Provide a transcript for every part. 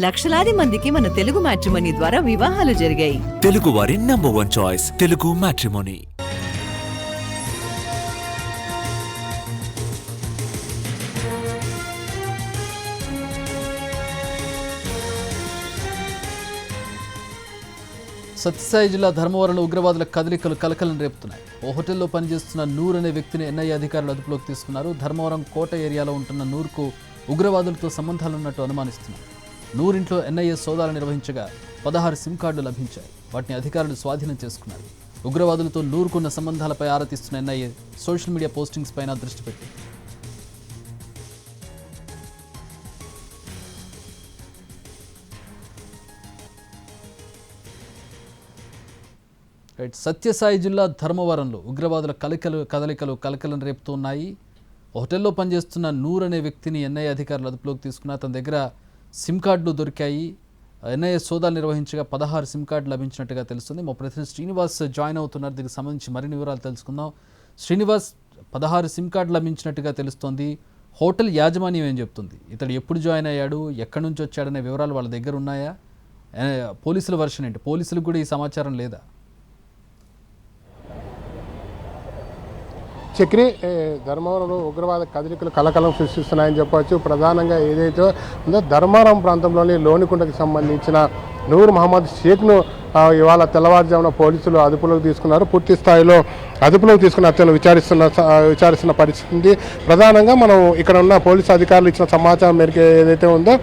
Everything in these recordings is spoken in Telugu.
లక్షలాది మందికి మన తెలుగు మ్యాట్రిమోనీ ద్వారా వివాహాలు జరిగాయి. తెలుగు వారి number 1 choice Telugu matrimony. Sathyasai జిల్లా ధర్మవరంలో ఉగ్రవాదుల కదలికలు కలకలం రేపుతున్నాయి. ఓ హోటల్లో పనిచేస్తున్న నూర్ అనే వ్యక్తిని ఎన్ఐఏ అధికారులు అదుపులోకి తీసుకున్నారు. ధర్మవరం కోట ఏరియాలో ఉంటున్న నూర్కు ఉగ్రవాదులతో సంబంధాలున్నట్టు అనుమానిస్తున్నారు. నూర్ ఇంట్లో ఎన్ఐఏ సోదాలు నిర్వహించగా 16 సిమ్ కార్డులు లభించాయి. వాటిని అధికారులు స్వాధీనం చేసుకున్నారు. ఉగ్రవాదులతో నూర్కున్న సంబంధాలపై ఆరా తీస్తున్న ఎన్ఐఏ సోషల్ మీడియా పోస్టింగ్స్ పైన దృష్టి పెట్టింది. సత్యసాయి జిల్లా ధర్మవరంలో ఉగ్రవాదుల కదలికలు కలకలం రేపుతున్నాయి. హోటల్లో పనిచేస్తున్న నూర్ అనే వ్యక్తిని ఎన్ఐఏ అధికారులు అదుపులోకి తీసుకున్న అతని దగ్గర సిమ్ కార్డులు దొరికాయి. ఎన్ఐఏ సోదాలు నిర్వహించగా 16 సిమ్ కార్డులు లభించినట్టుగా తెలుస్తుంది. మా ప్రతినిధి శ్రీనివాస్ జాయిన్ అవుతున్నారు. దీనికి సంబంధించి మరిన్ని వివరాలు తెలుసుకుందాం. శ్రీనివాస్, 16 సిమ్ కార్డులు లభించినట్టుగా తెలుస్తోంది. హోటల్ యాజమాన్యం ఏం చెప్తుంది? ఇతడు ఎప్పుడు జాయిన్ అయ్యాడు, ఎక్కడి నుంచి వచ్చాడనే వివరాలు వాళ్ళ దగ్గర ఉన్నాయా? పోలీసుల వర్షన్ ఏంటి? పోలీసులకు కూడా ఈ సమాచారం లేదా? చక్రి, ధర్మవరంలో ఉగ్రవాద కదలికలు కలకలం సృష్టిస్తున్నాయని చెప్పవచ్చు. ప్రధానంగా ఏదైతే ఉందో ధర్మవరం ప్రాంతంలోని లోనికుంటకి సంబంధించిన నూర్ మహమ్మద్ షేక్ను ఇవాళ తెల్లవారుజామున పోలీసులు అదుపులోకి తీసుకున్నారు. పూర్తి స్థాయిలో అదుపులోకి తీసుకుని అతను విచారిస్తున్న పరిస్థితి. ప్రధానంగా మనం ఇక్కడ ఉన్న పోలీసు అధికారులు ఇచ్చిన సమాచారం మేరకు ఏదైతే ఉందో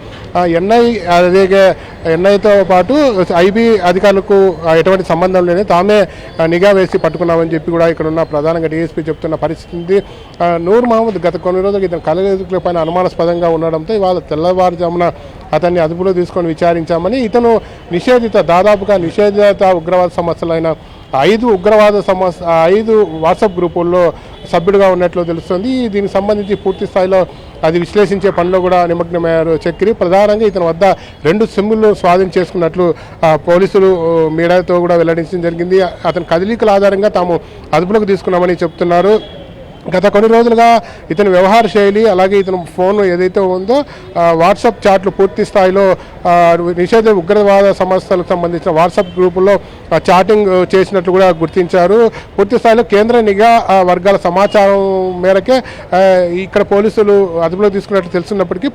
ఎన్ఐతో పాటు ఐబీ అధికారులకు ఎటువంటి సంబంధం లేని తామే నిఘా వేసి పట్టుకున్నామని చెప్పి కూడా ఇక్కడ ఉన్న ప్రధానంగా డీఎస్పీ చెప్తున్న పరిస్థితి. నూర్ మహమ్మద్ గత కొన్ని రోజులుగా ఇతను కలగదుకుల పైన అనుమానాస్పదంగా ఉండడంతో ఇవాళ తెల్లవారుజామున అతన్ని అదుపులో తీసుకొని విచారించామని, ఇతను దాదాపుగా నిషేధిత ఉగ్రవాద సంస్థలైన 5 వాట్సాప్ గ్రూపుల్లో సభ్యుడిగా ఉన్నట్లు తెలుస్తుంది. దీనికి సంబంధించి పూర్తి స్థాయిలో అది విశ్లేషించే పనిలో కూడా నిమగ్నమయ్యారు చక్రి. ప్రధానంగా ఇతని వద్ద 2 సిమ్లు స్వాధీనం చేసుకున్నట్లు పోలీసులు మీడియాతో కూడా వెల్లడించడం జరిగింది. అతని కదలికల ఆధారంగా తాము అదుపులోకి తీసుకున్నామని చెప్తున్నారు. గత కొన్ని రోజులుగా ఇతని వ్యవహార శైలి, అలాగే ఇతని ఫోన్ ఏదైతే ఉందో వాట్సాప్ చాట్లు పూర్తి స్థాయిలో నిషేధ ఉగ్రవాద సంస్థలకు సంబంధించిన వాట్సాప్ గ్రూపుల్లో చాటింగ్ చేసినట్లు కూడా గుర్తించారు. పూర్తి స్థాయిలో కేంద్ర నిఘా వర్గాల సమాచారం మేరకే ఇక్కడ పోలీసులు అదుపులో తీసుకున్నట్టు తెలుసున్నప్పటికీ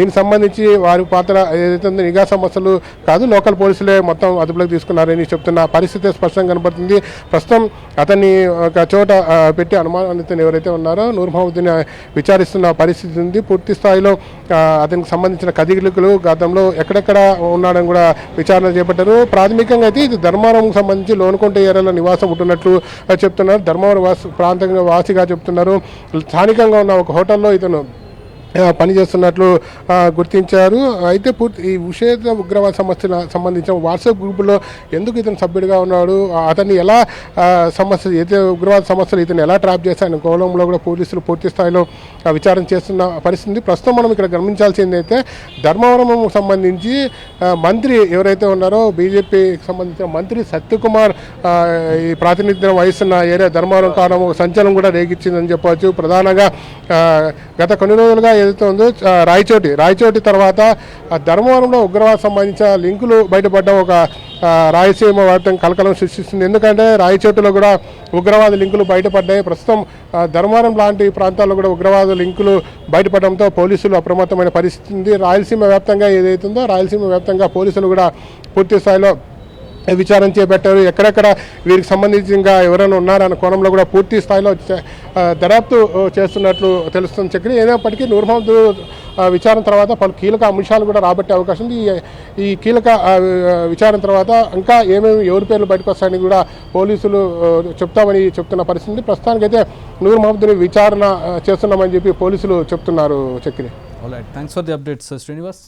దీనికి సంబంధించి వారి పాత్ర ఏదైతే ఉందో నిఘా సంస్థలు కాదు, లోకల్ పోలీసులే మొత్తం అదుపులోకి తీసుకున్నారని చెప్తున్న పరిస్థితి స్పష్టంగా కనబడుతుంది. ప్రస్తుతం అతన్ని ఒక చోట పెట్టి అనుమానితులు ఎవరైతే ఉన్నారో నూర్ మహమ్మద్ని విచారిస్తున్న పరిస్థితి ఉంది. పూర్తి స్థాయిలో అతనికి సంబంధించిన కదలికలు గతంలో ఎక్కడెక్కడ ఉన్నాడని కూడా విచారణ చేపట్టారు. ప్రాథమికంగా అయితే ఇది ధర్మవరం సంబంధించి లోనుకుంట ఏరియాలో నివాసం ఉంటున్నట్లు చెప్తున్నారు. ధర్మవరం ప్రాంతంగా వాసిగా చెప్తున్నారు. స్థానికంగా ఉన్న ఒక హోటల్లో ఇతను పనిచేస్తున్నట్లు గుర్తించారు. అయితే ఈ నిషేధ ఉగ్రవాద సమస్యల సంబంధించిన వాట్సాప్ గ్రూపులో ఎందుకు ఇతను సభ్యుడిగా ఉన్నాడు, అతన్ని ఎలా ఉగ్రవాద సమస్యలు ఇతను ఎలా ట్రాప్ చేశాయని కోణంలో కూడా పోలీసులు పూర్తి స్థాయిలో విచారణ చేస్తున్న పరిస్థితి. ప్రస్తుతం మనం ఇక్కడ గమనించాల్సింది అయితే ధర్మవరం సంబంధించి మంత్రి ఎవరైతే ఉన్నారో బీజేపీకి సంబంధించిన మంత్రి సత్యకుమార్ ఈ ప్రాతినిధ్యం వహిస్తున్న ఏరియా ధర్మవరం కావడం ఒక సంచలనం కూడా రేగిచ్చిందని చెప్పవచ్చు. ప్రధానంగా గత కొన్ని రోజులుగా ఏదైతే ఉందో రాయచోటి తర్వాత ధర్మవరంలో ఉగ్రవాద సంబంధించిన లింకులు బయటపడ్డ ఒక రాయలసీమ వ్యాప్తంగా కలకలం సృష్టిస్తుంది. ఎందుకంటే రాయచోటిలో కూడా ఉగ్రవాద లింకులు బయటపడ్డాయి. ప్రస్తుతం ధర్మవరం లాంటి ప్రాంతాల్లో కూడా ఉగ్రవాద లింకులు బయటపడడంతో పోలీసులు అప్రమత్తమైన పరిస్థితి ఉంది. రాయలసీమ వ్యాప్తంగా ఏదైతుందో రాయలసీమ వ్యాప్తంగా పోలీసులు కూడా పూర్తి స్థాయిలో విచారణ చేపట్టారు. ఎక్కడెక్కడ వీరికి సంబంధించి ఇంకా ఎవరైనా ఉన్నారన్న కోణంలో కూడా పూర్తి స్థాయిలో దర్యాప్తు చేస్తున్నట్లు తెలుస్తుంది చక్రి. ఏదైనప్పటికీ నూర్ మహమ్మద్ విచారణ తర్వాత పలు కీలక అంశాలు కూడా రాబట్టే అవకాశం ఉంది. ఈ కీలక విచారణ తర్వాత ఇంకా ఎవరి పేర్లు బయటకు వస్తాయని కూడా పోలీసులు చెప్తామని చెప్తున్న పరిస్థితి. ప్రస్తుతానికైతే నూర్ మహమ్మద్ని విచారణ చేస్తున్నామని చెప్పి పోలీసులు చెప్తున్నారు Chakri. Thanks for the updates Srinivas.